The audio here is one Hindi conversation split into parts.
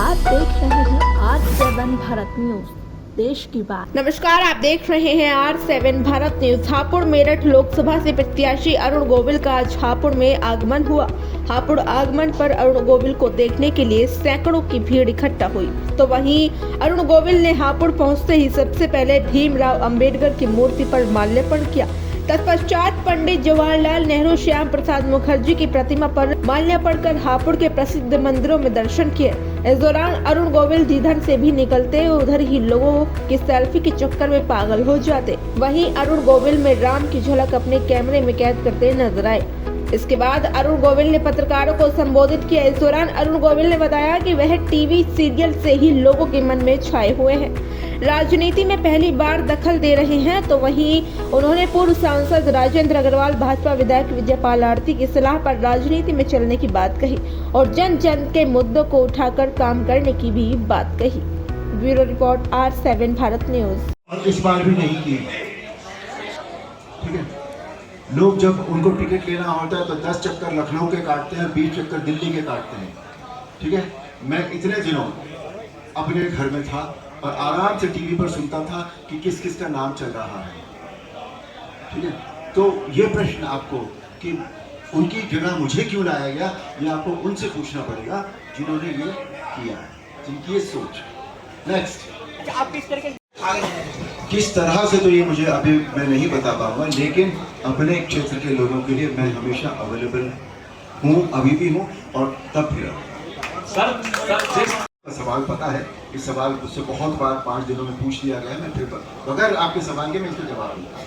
आप देख रहे हैं R7 भारत न्यूज, देश की बात। नमस्कार, आप देख रहे हैं R7 भारत न्यूज। हापुड़ मेरठ लोकसभा से प्रत्याशी अरुण गोविल का आज हापुड़ में आगमन हुआ। हापुड़ आगमन पर अरुण गोविल को देखने के लिए सैकड़ों की भीड़ इकट्ठा हुई। तो वहीं अरुण गोविल ने हापुड़ पहुंचते ही सबसे पहले भीमराव अंबेडकर की मूर्ति पर माल्यार्पण किया। तत्पश्चात पंडित जवाहरलाल नेहरू, श्याम प्रसाद मुखर्जी की प्रतिमा पर माल्यार्पण कर हापुड़ के प्रसिद्ध मंदिरों में दर्शन किए। इस दौरान अरुण गोविल जिधर से भी निकलते उधर ही लोगों की सेल्फी के चक्कर में पागल हो जाते। वहीं अरुण गोविल में राम की झलक अपने कैमरे में कैद करते नजर आए। इसके बाद अरुण गोविल ने पत्रकारों को संबोधित किया। इस दौरान अरुण गोविल ने बताया कि वह टीवी सीरियल से ही लोगों के मन में छाए हुए हैं, राजनीति में पहली बार दखल दे रहे हैं। तो वहीं उन्होंने पूर्व सांसद राजेंद्र अग्रवाल, भाजपा विधायक विजयपाल आरती की सलाह पर राजनीति में चलने की बात कही और जन जन के मुद्दों को उठाकर काम करने की भी बात कही। Bureau report R7 Bharat news. इस बार भी नहीं की, ठीक है। लोग जब उनको टिकट लेना होता है तो 10 चक्कर लखनऊ के काटते हैं, 20 चक्कर दिल्ली के काटते हैं, ठीक है। मैं इतने दिनों अपने घर में था और आराम से टीवी पर सुनता था कि किस किस का नाम चल रहा है, ठीक है। तो ये प्रश्न आपको कि उनकी जगह मुझे क्यों लाया गया, ये आपको उनसे पूछना पड़ेगा जिन्होंने ये किया है, जिनकी ये सोच। नेक्स्ट, आप किस तरह से तो ये मुझे अभी मैं नहीं बता पाऊंगा, लेकिन अपने क्षेत्र के लोगों के लिए मैं हमेशा अवेलेबल हूँ, अभी भी हूँ और तब भी रहूँ। सर, सवाल पता है, इस सवाल मुझसे बहुत बार 5 दिनों में पूछ लिया गया है। मैं फिर बगैर आपके सवाल के मैं इसका जवाब दूंगा।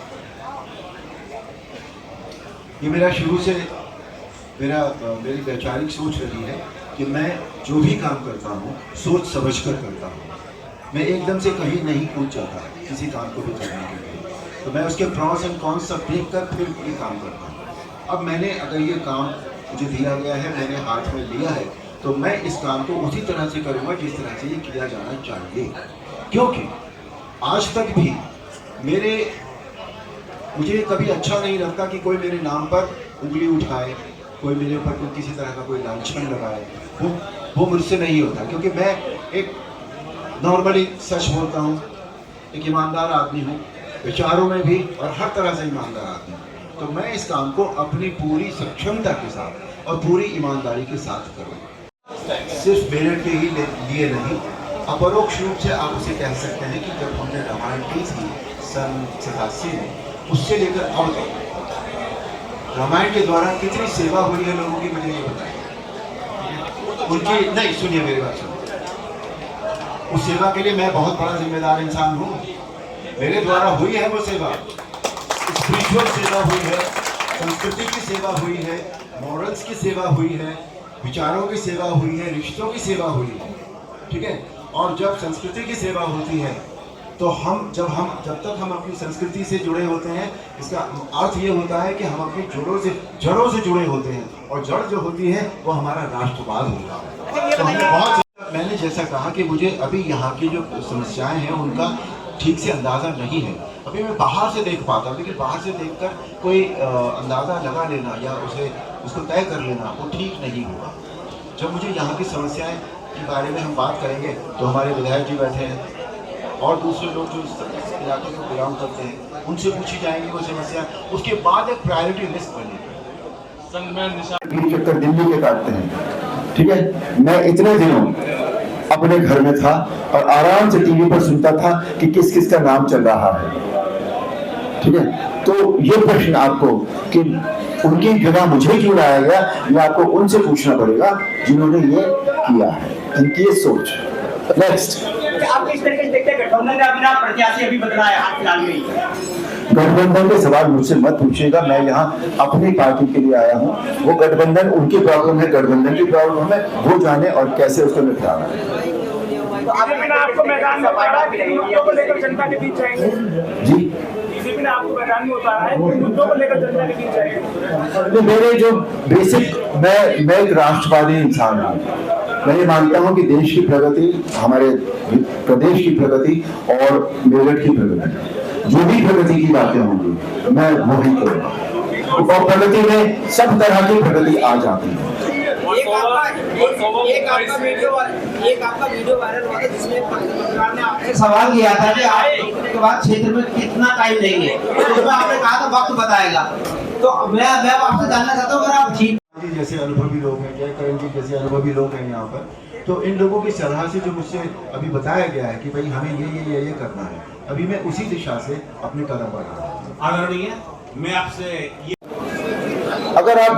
ये मेरा शुरू से मेरी वैचारिक सोच रही है कि मैं जो भी काम करता हूँ सोच समझ कर करता हूँ। मैं एकदम से कहीं नहीं कूद जाता किसी काम को भी करने के लिए, तो मैं उसके प्रॉस एंड कॉन्स सब देख कर फिर ये काम करता हूँ। अब मैंने अगर ये काम मुझे दिया गया है, मैंने हाथ में लिया है, तो मैं इस काम को उसी तरह से करूँगा जिस तरह से ये किया जाना चाहिए। क्योंकि आज तक भी मुझे कभी अच्छा नहीं लगता कि कोई मेरे नाम पर उंगली उठाए, कोई मेरे ऊपर किसी तरह का कोई लांछन लगाए। वो मुझसे नहीं होता, क्योंकि मैं एक नॉर्मली सच बोलता हूँ, एक ईमानदार आदमी हूँ, विचारों में भी और हर तरह से ईमानदार आदमी हूँ। तो मैं इस काम को अपनी पूरी सक्षमता के साथ और पूरी ईमानदारी के साथ करूँगा। सिर्फ मेरठ के ही लिए नहीं, अपरोक्ष रूप से आप उसे कह सकते हैं कि जब हमने रामायण की थी सन 87 में, उससे लेकर अब तक रामायण के द्वारा कितनी सेवा हुई है लोगों की, मुझे ये बताइए। उनकी नहीं, सुनिए मेरी बात सुनिए। उस सेवा के लिए मैं बहुत बड़ा जिम्मेदार इंसान हूँ। मेरे द्वारा हुई है वो सेवा, स्पिरिचुअल सेवा हुई है, संस्कृति की सेवा हुई है, मॉरल्स की सेवा हुई है, विचारों की सेवा हुई है, रिश्तों की सेवा हुई है, ठीक है। और जब संस्कृति की सेवा होती है तो जब तक हम अपनी संस्कृति से जुड़े होते हैं, इसका अर्थ ये होता है कि हम अपनी जड़ों से जुड़े होते हैं, और जड़ जो होती है वो हमारा राष्ट्रवाद होता है। तो हमने मैंने जैसा कहा कि मुझे अभी यहाँ की जो समस्याएं हैं उनका ठीक से अंदाज़ा नहीं है। अभी मैं बाहर से देख पाता हूँ, लेकिन बाहर से देखकर कोई अंदाज़ा लगा लेना या उसको तय कर लेना वो ठीक नहीं होगा। जब मुझे यहाँ की समस्याएं के बारे में हम बात करेंगे तो हमारे विधायक जी बैठे हैं और दूसरे लोग जो इस इलाके को बिलोंग करते हैं उनसे पूछी जाएंगी वो समस्या, उसके बाद एक प्रायोरिटी लिस्ट बनेगी। चक्कर दिल्ली के काटते हैं, ठीक है। मैं इतने दिनों अपने घर में था और आराम से टीवी पर सुनता था कि किस किस का नाम चल रहा है, ठीक है। तो ये प्रश्न आपको कि उनकी जगह मुझे क्यों लाया गया, ये आपको उनसे पूछना पड़ेगा जिन्होंने ये किया है, इनकी ये सोच। नेक्स्ट, आप किस तरीके से देखते हैं गठबंधन ने अपना प्रत्याशी अभी बदला है हाल फिलहाल में? गठबंधन के सवाल मुझसे मत पूछिएगा, मैं यहाँ अपनी पार्टी के लिए आया हूँ। वो गठबंधन उनकी प्रॉब्लम है, गठबंधन की प्रॉब्लम है, वो जाने और कैसे उसको निपटाना है। तो आपको मैदान में उतारा है कि मुद्दों को लेकर जनता के बीच जाएंगे? जी, बीजेपी ने आपको मैदान में उतारा है, मुद्दों को लेकर जनता के बीच जाएंगे? तो मेरे जो बेसिक, मैं एक राष्ट्रवादी इंसान हूँ। मैं ये मानता हूँ कि देश की प्रगति, हमारे प्रदेश की प्रगति और मेरठ की प्रगति, जो भी प्रगति की बातें होंगी मैं वही करूँगा। और प्रगति में सब तरह की प्रगति आ जाती है। एक आपका वीडियो एक आपका वीडियो वायरल हुआ था जिसमें पत्रकार ने आपसे सवाल किया था कि आप नियुक्ति के बाद क्षेत्र में कितना टाइम लेंगे, तो उसमें आपने कहा था वक्त बताएगा। तो मैं आपसे जानना चाहता हूँ, अगर आप ठीक जी जैसे अनुभवी लोग हैं, जय करण जी जैसे अनुभवी लोग हैं यहाँ पर, तो इन लोगों की सलाह से जो मुझसे अभी बताया गया है कि भाई हमें ये करना है, अभी मैं उसी दिशा से अपने कदम बढ़ा रहा हूँ। आदरणीय, मैं आपसे अगर आप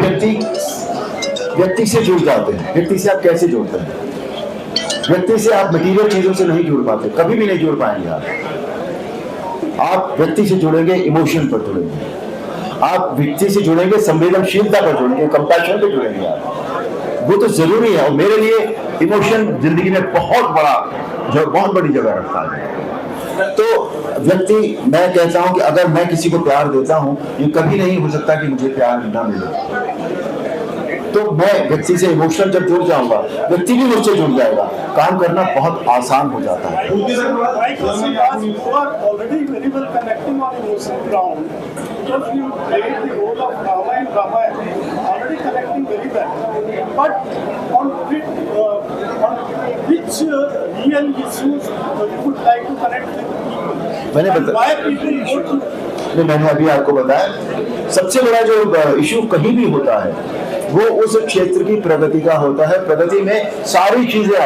व्यक्ति से जुड़ जाते हैं, व्यक्ति से आप कैसे जुड़ते हैं? व्यक्ति से आप मटीरियल चीजों से नहीं जुड़ पाते, कभी भी नहीं जुड़ पाएंगे आप व्यक्ति से जुड़ेंगे, इमोशन पर जुड़ेंगे, आप व्यक्ति से जुड़ेंगे, संवेदनशीलता पर जुड़ेंगे, कंपैशन पर जुड़ेंगे आप। वो तो जरूरी है, और मेरे लिए इमोशन जिंदगी में बहुत बड़ी जगह रखता है। तो व्यक्ति, मैं कहता हूं कि अगर मैं किसी को प्यार देता हूं, ये कभी नहीं हो सकता कि मुझे प्यार ना मिले। तो मैं व्यक्ति से इमोशनल जब जुड़ जाऊंगा, व्यक्ति भी मुझसे जुड़ जाएगा, काम करना बहुत आसान हो जाता है। मैंने अभी आपको बताया, सबसे बड़ा जो इशू कहीं भी होता है वो उस क्षेत्र की प्रगति का होता है। प्रगति में सारी चीजें